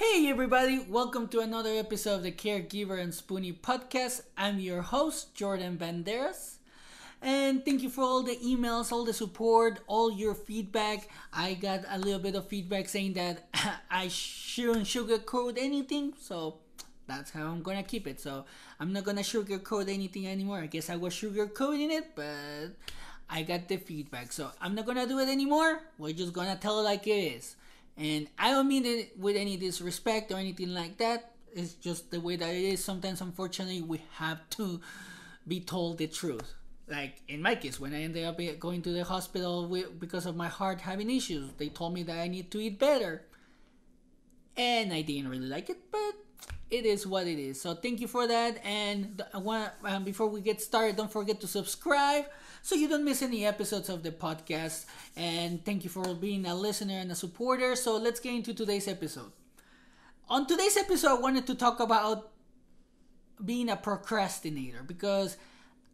Hey everybody, welcome to another episode of the Caregiver and Spoonie podcast. I'm your host, Jordan Banderas. And thank you for all the emails, all the support, all your feedback. I got a little bit of feedback saying that I shouldn't sugarcoat anything, so that's how I'm gonna keep it. So I'm not gonna sugarcoat anything anymore. I guess I was sugarcoating it, but I got the feedback. So I'm not gonna do it anymore. We're just gonna tell it like it is. And I don't mean it with any disrespect or anything like that. It's just the way that it is. Sometimes, unfortunately, we have to be told the truth. Like in my case, when I ended up going to the hospital because of my heart having issues, they told me that I need to eat better. And I didn't really like it, but it is what it is. So thank you for that. And before we get started, don't forget to subscribe so you don't miss any episodes of the podcast. And thank you for being a listener and a supporter. So let's get into today's episode. On today's episode, I wanted to talk about being a procrastinator, because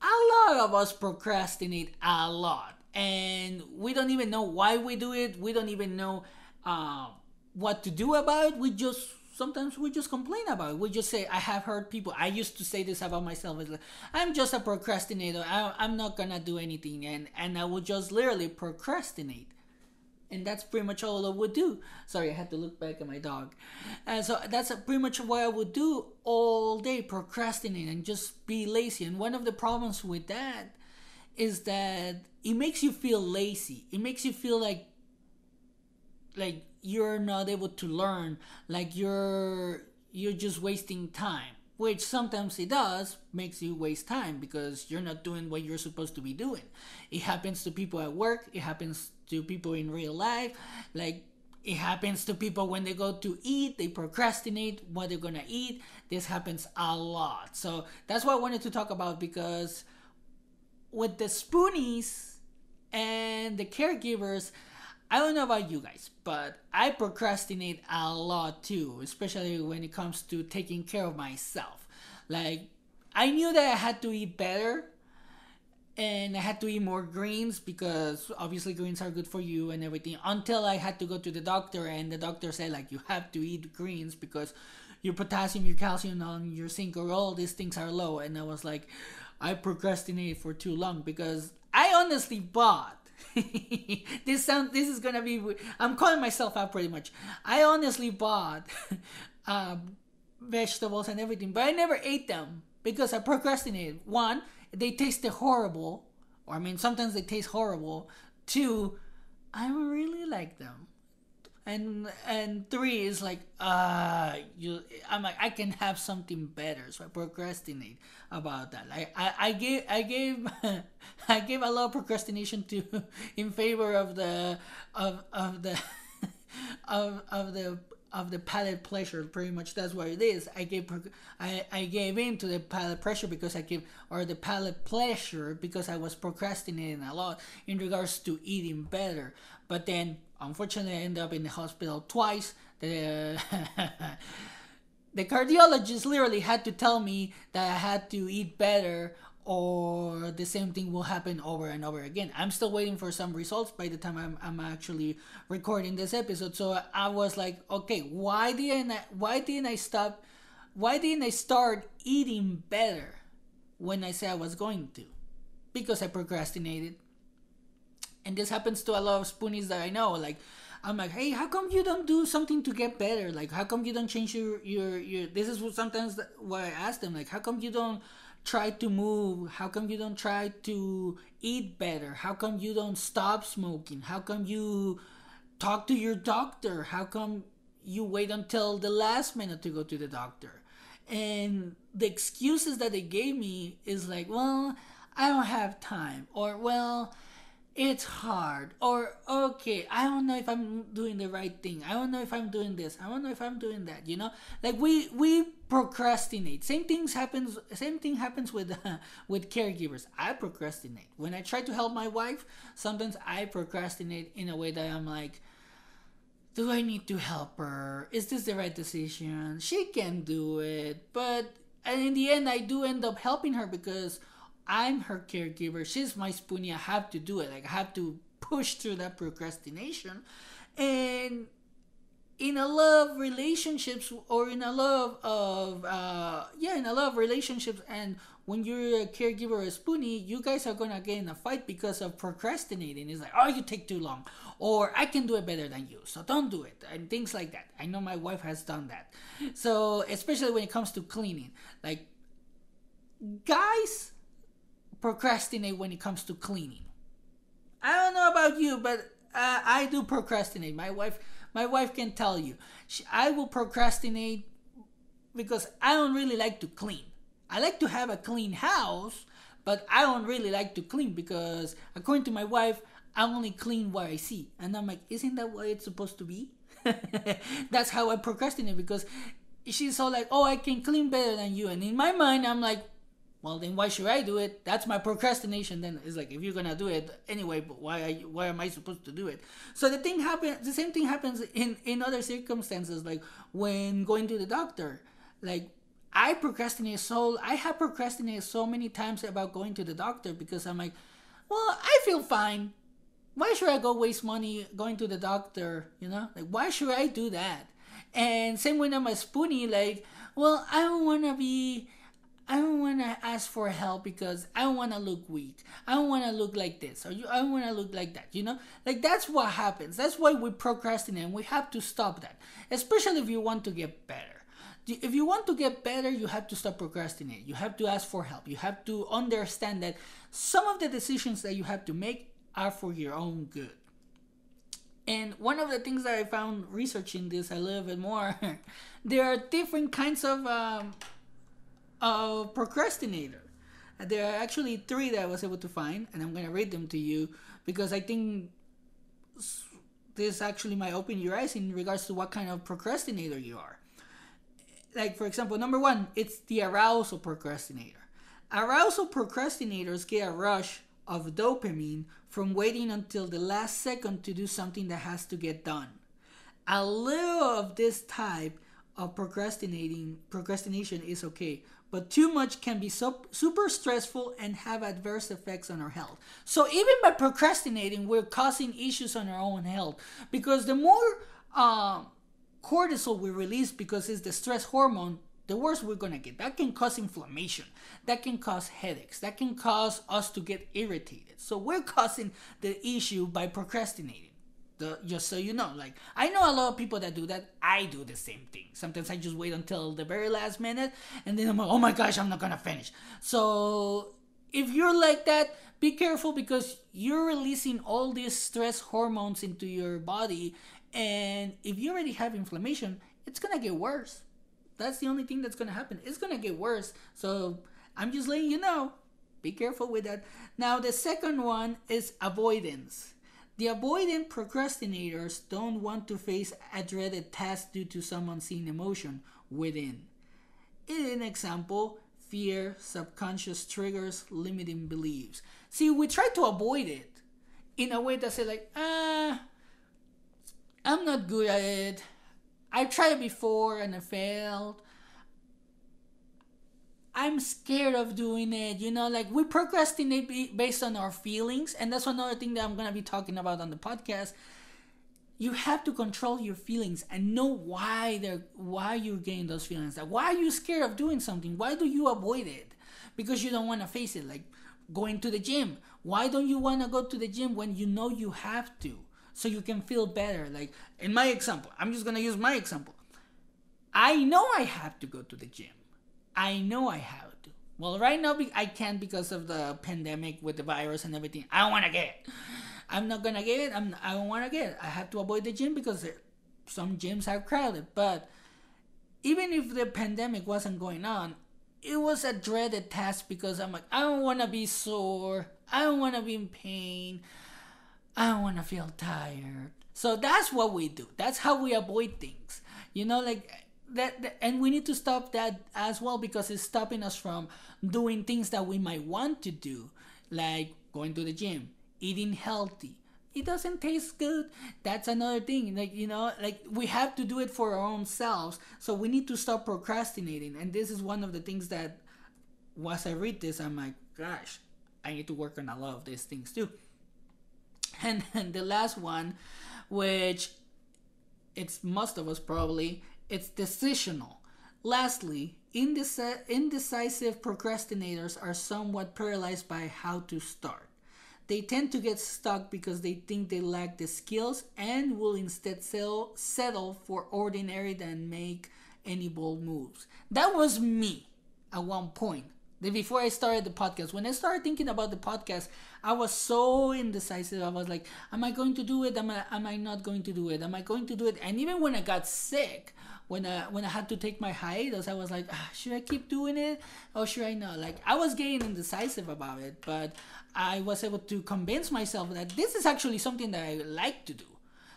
a lot of us procrastinate a lot, and we don't even know why we do it. We don't even know what to do about it. Sometimes we just complain about it. We just say, I have heard people, I used to say this about myself, it's like, I'm just a procrastinator, I'm not gonna do anything, and I would just literally procrastinate. And that's pretty much all I would do. Sorry, I had to look back at my dog. And so that's pretty much what I would do all day, procrastinate and just be lazy. And one of the problems with that is that it makes you feel lazy. It makes you feel like you're not able to learn, like you're just wasting time, which sometimes it does makes you waste time because you're not doing what you're supposed to be doing. It happens to people at work, it happens to people in real life, like it happens to people when they go to eat, they procrastinate what they're gonna eat. This happens a lot. So that's what I wanted to talk about, because with the Spoonies and the caregivers, I don't know about you guys, but I procrastinate a lot too, especially when it comes to taking care of myself. Like, I knew that I had to eat better and I had to eat more greens, because obviously greens are good for you and everything, until I had to go to the doctor, and the doctor said, like, you have to eat greens because your potassium, your calcium, and your zinc, or all these things are low. And I was like, I procrastinated for too long, because I honestly bought this is gonna be, I'm calling myself out pretty much. I honestly bought vegetables and everything, but I never ate them because I procrastinated. One, they tasted horrible, or I mean sometimes they taste horrible. Two, I don't really like them. And three is like, I'm like, I can have something better, so I procrastinate about that. I gave I gave a lot of procrastination to in favor of the of the of the palate pleasure. Pretty much that's what it is. I gave in to the palate pressure because the palate pleasure, because I was procrastinating a lot in regards to eating better. But then, unfortunately, I ended up in the hospital twice. The cardiologist literally had to tell me that I had to eat better, or the same thing will happen over and over again. I'm still waiting for some results by the time I'm actually recording this episode. So I was like, okay, why didn't I start eating better when I said I was going to? Because I procrastinated. And this happens to a lot of Spoonies that I know. Like, I'm like, hey, how come you don't do something to get better? Like, how come you don't change your this is sometimes what I ask them. Like, how come you don't try to move? How come you don't try to eat better? How come you don't stop smoking? How come you talk to your doctor? How come you wait until the last minute to go to the doctor? And the excuses that they gave me is like, well, I don't have time, or well, it's hard, or okay, I don't know if I'm doing the right thing, I don't know if I'm doing this, I don't know if I'm doing that, like we procrastinate. Same thing happens with with caregivers. I procrastinate when I try to help my wife. Sometimes I procrastinate in a way that I'm like, do I need to help her? Is this the right decision? She can do it. But in the end, I do end up helping her because I'm her caregiver. She's my Spoonie. I have to do it. Like, I have to push through that procrastination. And in a lot of relationships, or in a lot of in a lot of relationships, and when you're a caregiver or a Spoonie, you guys are gonna get in a fight because of procrastinating. It's like, oh, you take too long, or I can do it better than you, so don't do it, and things like that. I know my wife has done that. So especially when it comes to cleaning, like, guys procrastinate when it comes to cleaning. I don't know about you, but I do procrastinate. My wife can tell you. I will procrastinate because I don't really like to clean. I like to have a clean house, but I don't really like to clean because, according to my wife, I only clean what I see. And I'm like, isn't that what it's supposed to be? That's how I procrastinate, because she's all like, oh, I can clean better than you. And in my mind, I'm like, well, then why should I do it? That's my procrastination. Then it's like, if you're gonna do it anyway, but why am I supposed to do it? So the same thing happens in other circumstances, like when going to the doctor. Like, I have procrastinated so many times about going to the doctor, because I'm like, well, I feel fine. Why should I go waste money going to the doctor? Like, why should I do that? And same when I'm a Spoonie, like, well, I don't want to ask for help because I don't want to look weak. I don't want to look like this, or I don't want to look like that, Like, that's what happens. That's why we procrastinate, and we have to stop that, especially if you want to get better. If you want to get better, you have to stop procrastinating. You have to ask for help. You have to understand that some of the decisions that you have to make are for your own good. And one of the things that I found researching this a little bit more, there are different kinds of procrastinator. There are actually 3 that I was able to find, and I'm going to read them to you because I think this actually might open your eyes in regards to what kind of procrastinator you are. Like, for example, number 1, it's the arousal procrastinator. Arousal procrastinators get a rush of dopamine from waiting until the last second to do something that has to get done. A little of this type of procrastination is okay, but too much can be super stressful and have adverse effects on our health. So even by procrastinating, we're causing issues on our own health, because the more cortisol we release, because it's the stress hormone, the worse we're gonna get. That can cause inflammation, that can cause headaches, that can cause us to get irritated. So we're causing the issue by procrastinating. Just so you know, like, I know a lot of people that do that. I do the same thing. Sometimes I just wait until the very last minute, and then I'm like, oh my gosh, I'm not gonna finish. So if you're like that, be careful, because you're releasing all these stress hormones into your body, and if you already have inflammation, it's gonna get worse. That's the only thing that's gonna happen. It's gonna get worse. So I'm just letting you know, be careful with that. Now, the second one is avoidance. The avoidant procrastinators don't want to face a dreaded task due to some unseen emotion within. In an example, fear, subconscious triggers, limiting beliefs. See, we try to avoid it in a way that say like, I'm not good at it. I tried it before and I failed. I'm scared of doing it. Like, we procrastinate based on our feelings. And that's another thing that I'm going to be talking about on the podcast. You have to control your feelings and know why you're getting those feelings. Like, why are you scared of doing something? Why do you avoid it? Because you don't want to face it. Like going to the gym. Why don't you want to go to the gym when you know you have to? So you can feel better. Like, in my example, I'm just going to use my example. I know I have to go to the gym. I know I have to. Well, right now I can't because of the pandemic with the virus and everything. I don't want to get it. I'm not going to get it. I don't want to get it. I have to avoid the gym because some gyms are crowded. But even if the pandemic wasn't going on, it was a dreaded task, because I'm like, I don't want to be sore. I don't want to be in pain. I don't want to feel tired. So that's what we do. That's how we avoid things. Like that, and we need to stop that as well, because it's stopping us from doing things that we might want to do, like going to the gym, eating healthy. It doesn't taste good. That's another thing. Like we have to do it for our own selves. So we need to stop procrastinating. And this is one of the things that, once I read this, I'm like, gosh, I need to work on a lot of these things too. And the last one, which it's most of us probably, it's decisional. Lastly, indecisive procrastinators are somewhat paralyzed by how to start. They tend to get stuck because they think they lack the skills and will instead settle for ordinary than make any bold moves. That was me at one point. Before I started the podcast, when I started thinking about the podcast, I was so indecisive. I was like, am I going to do it? Am I not going to do it? Am I going to do it? And even when I got sick, when I had to take my hiatus, I was like, should I keep doing it or should I not? Like, I was getting indecisive about it, but I was able to convince myself that this is actually something that I like to do.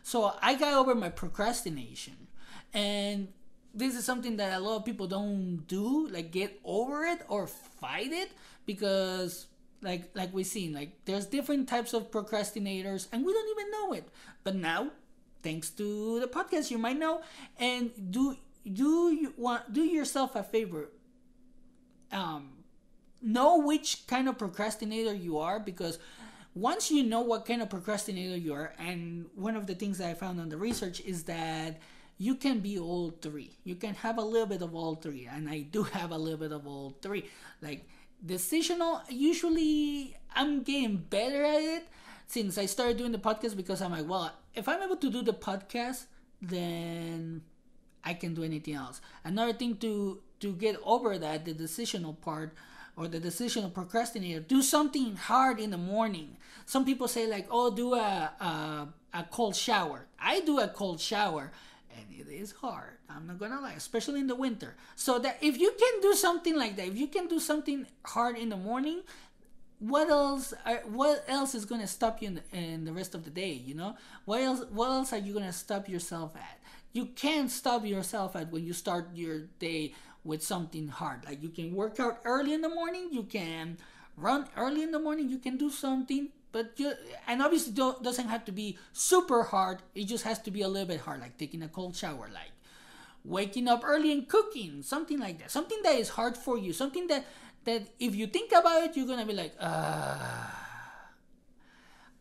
So I got over my procrastination. And this is something that a lot of people don't do, like get over it or fight it, because like we've seen, like there's different types of procrastinators and we don't even know it. But now, thanks to the podcast, you might know. And do yourself a favor. Know which kind of procrastinator you are, because once you know what kind of procrastinator you are, and one of the things that I found on the research is that you can be all three. You can have a little bit of all three, and I do have a little bit of all three. Like decisional, usually I'm getting better at it since I started doing the podcast, because I'm like, well, if I'm able to do the podcast, then I can do anything else. Another thing to get over that, the decisional part, or the decisional procrastinator, do something hard in the morning. Some people say like, oh, do a cold shower. I do a cold shower, and it is hard. I'm not gonna lie, especially in the winter. So that if you can do something like that, if you can do something hard in the morning, what else is gonna stop you in the rest of the day? You know, what else are you gonna stop yourself at? You can't stop yourself at when you start your day with something hard. Like you can work out early in the morning, you can run early in the morning, you can do something, and obviously doesn't have to be super hard. It just has to be a little bit hard, like taking a cold shower, like waking up early and cooking, something like that. Something that is hard for you, something that if you think about it, you're gonna be like,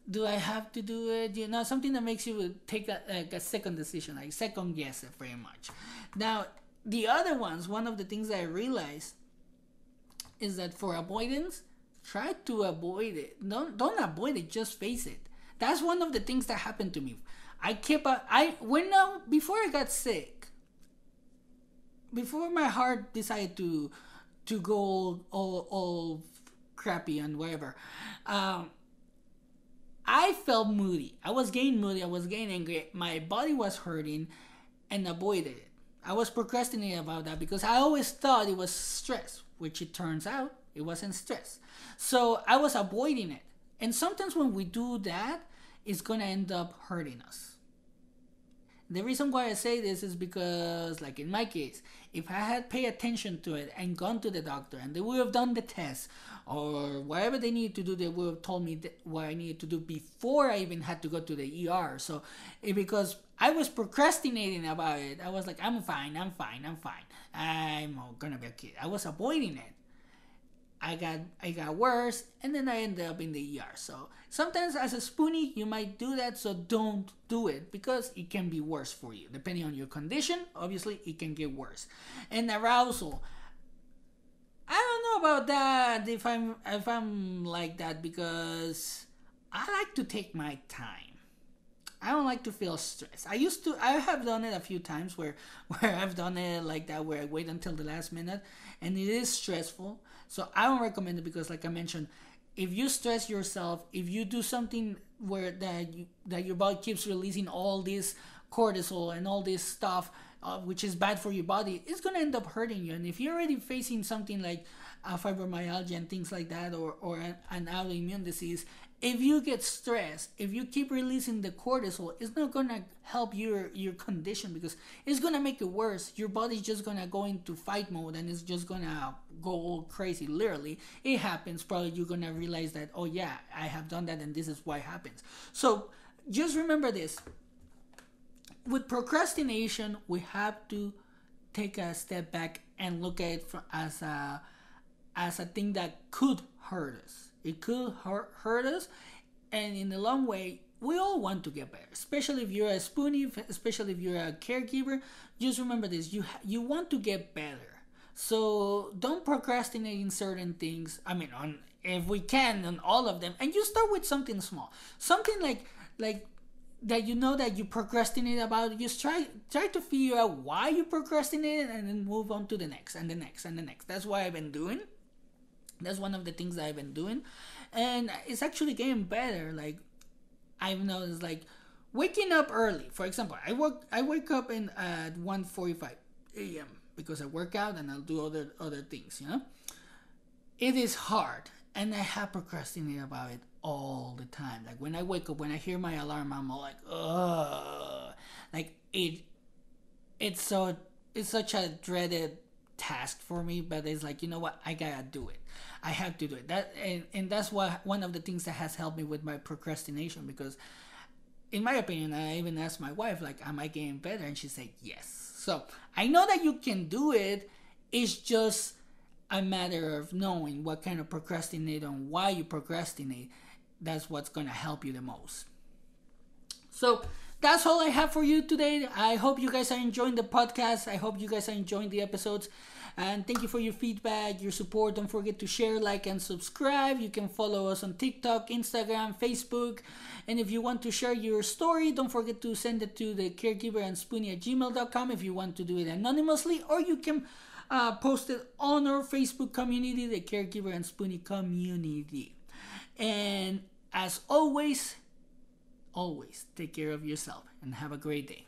do I have to do it? You know, something that makes you take a second decision, like second guess it very much. Now, the other ones, one of the things that I realized is that for avoidance, try to avoid it. Don't avoid it, just face it. That's one of the things that happened to me. Before I got sick, before my heart decided to go all crappy and whatever, I felt moody. I was getting moody. I was getting angry. My body was hurting, and avoided it. I was procrastinating about that because I always thought it was stress, which it turns out it wasn't stress. So I was avoiding it. And sometimes when we do that, it's going to end up hurting us. The reason why I say this is because, like in my case, if I had paid attention to it and gone to the doctor and they would have done the test or whatever they needed to do, they would have told me what I needed to do before I even had to go to the ER. So because I was procrastinating about it, I was like, I'm fine. I'm gonna be okay. I was avoiding it. I got worse, and then I ended up in the ER. So sometimes as a Spoonie, you might do that, so don't do it because it can be worse for you. Depending on your condition, obviously, it can get worse. And arousal, I don't know about that if I'm like that, because I like to take my time. I don't like to feel stressed. I have done it a few times where I've done it like that, where I wait until the last minute, and it is stressful. So I don't recommend it because, like I mentioned, if you stress yourself, if you do something where that your body keeps releasing all this cortisol and all this stuff, which is bad for your body, it's gonna end up hurting you. And if you're already facing something like fibromyalgia and things like that, or an autoimmune disease, if you get stressed, if you keep releasing the cortisol, it's not gonna help your condition, because it's gonna make it worse. Your body's just gonna go into fight mode and it's just gonna go all crazy. Literally, it happens. Probably you're gonna realize that, oh yeah, I have done that and this is why it happens. So just remember this. With procrastination, we have to take a step back and look at it as a thing that could hurt us. It could hurt us, and in the long way, we all want to get better, especially if you're a spoonie, especially if you're a caregiver. Just remember this: you want to get better. So don't procrastinate in certain things. I mean, on if we can, on all of them, and you start with something small, something like that you know that you procrastinate about. Just try to figure out why you procrastinated, and then move on to the next and the next and the next. That's what I've been doing. That's one of the things that I've been doing, and it's actually getting better. Like I've noticed, like waking up early. For example, I wake up at 1:45 a.m. because I work out and I'll do other things. You know, it is hard, and I have procrastinated about it all the time. Like when I wake up, when I hear my alarm, I'm all like, ugh, like it's such a dreaded task for me, but it's like, you know what, I gotta do it. I have to do it. And that's what one of the things that has helped me with my procrastination, because in my opinion, I even asked my wife, like, am I getting better? And she said yes. So I know that you can do it. It's just a matter of knowing what kind of procrastinate and why you procrastinate. That's what's gonna help you the most. So that's all I have for you today. I hope you guys are enjoying the podcast. I hope you guys are enjoying the episodes. And thank you for your feedback, your support. Don't forget to share, like, and subscribe. You can follow us on TikTok, Instagram, Facebook. And if you want to share your story, don't forget to send it to the caregiverandspoonie@gmail.com if you want to do it anonymously. Or you can post it on our Facebook community, the Caregiver and Spoonie community. And as always take care of yourself and have a great day.